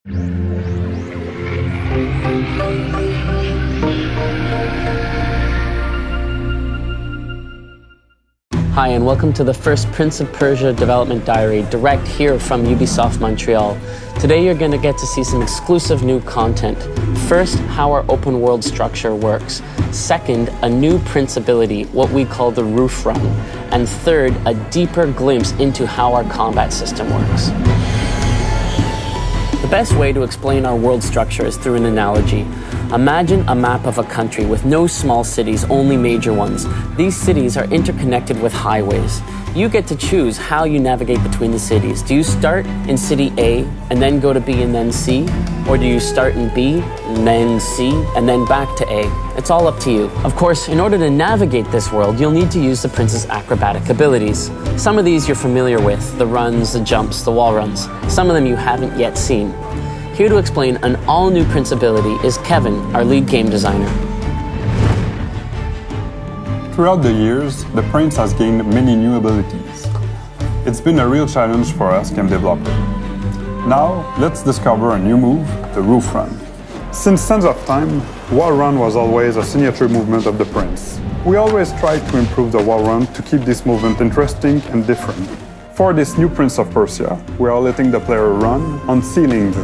Hi, and welcome to the first Prince of Persia development diary, direct here from Ubisoft Montreal. Today you're going to get to see some exclusive new content. First, how our open world structure works. Second, a new Prince ability, what we call the roof run. And third, a deeper glimpse into how our combat system works. The best way to explain our world structure is through an analogy. Imagine a map of a country with no small cities, only major ones. These cities are interconnected with highways. You get to choose how you navigate between the cities. Do you start in city A and then go to B and then C? Or do you start in B and then C and then back to A? It's all up to you. Of course, in order to navigate this world, you'll need to use the prince's acrobatic abilities. Some of these you're familiar with, the runs, the jumps, the wall runs. Some of them you haven't yet seen. Here to explain an all-new Prince ability is Kevin, our lead game designer. Throughout the years, the Prince has gained many new abilities. It's been a real challenge for us game developers. Now, let's discover a new move, the roof run. Since Sands of Time, wall run was always a signature movement of the Prince. We always tried to improve the wall run to keep this movement interesting and different. For this new Prince of Persia, we are letting the player run on ceilings.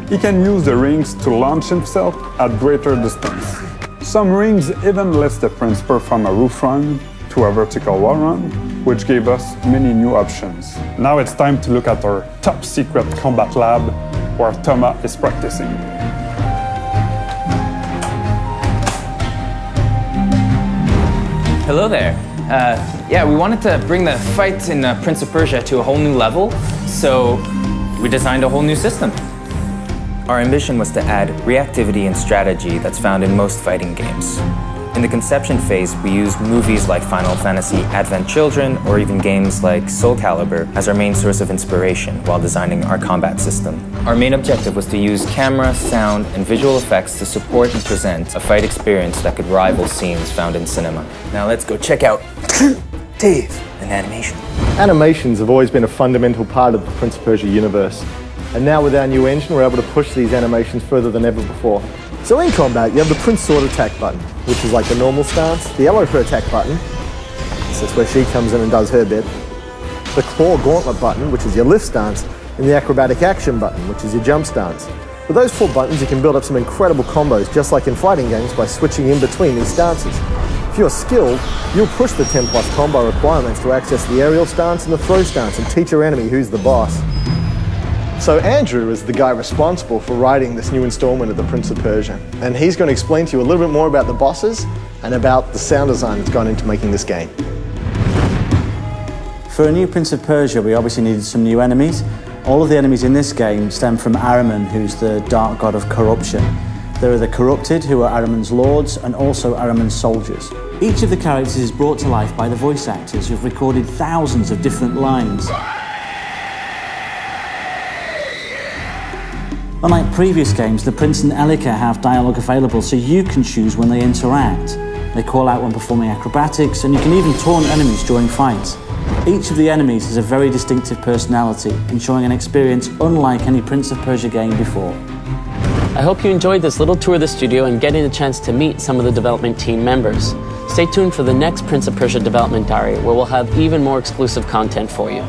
He can use the rings to launch himself at greater distance. Some rings even let the Prince perform a roof run to a vertical wall run, which gave us many new options. Now it's time to look at our top secret combat lab where Thomas is practicing. Hello there. We wanted to bring the fight in Prince of Persia to a whole new level, so we designed a whole new system. Our ambition was to add reactivity and strategy that's found in most fighting games. In the conception phase, we used movies like Final Fantasy Advent Children or even games like Soul Calibur as our main source of inspiration while designing our combat system. Our main objective was to use camera, sound, and visual effects to support and present a fight experience that could rival scenes found in cinema. Now let's go check out Dave and animation. Animations have always been a fundamental part of the Prince of Persia universe. And now with our new engine, we're able to push these animations further than ever before. So in combat, you have the Prince Sword attack button, which is like the normal stance. The arrow her attack button, so that's where she comes in and does her bit. The claw gauntlet button, which is your lift stance, and the acrobatic action button, which is your jump stance. With those 4 buttons, you can build up some incredible combos, just like in fighting games, by switching in between these stances. If you're skilled, you'll push the 10+ combo requirements to access the aerial stance and the throw stance and teach your enemy who's the boss. So Andrew is the guy responsible for writing this new installment of the Prince of Persia, and he's going to explain to you a little bit more about the bosses and about the sound design that's gone into making this game. For a new Prince of Persia, we obviously needed some new enemies. All of the enemies in this game stem from Ahriman, who's the dark god of corruption. There are the corrupted, who are Ahriman's lords, and also Ahriman's soldiers. Each of the characters is brought to life by the voice actors who've recorded thousands of different lines. Unlike previous games, the Prince and Elika have dialogue available, so you can choose when they interact. They call out when performing acrobatics, and you can even taunt enemies during fights. Each of the enemies has a very distinctive personality, ensuring an experience unlike any Prince of Persia game before. I hope you enjoyed this little tour of the studio and getting a chance to meet some of the development team members. Stay tuned for the next Prince of Persia development diary, where we'll have even more exclusive content for you.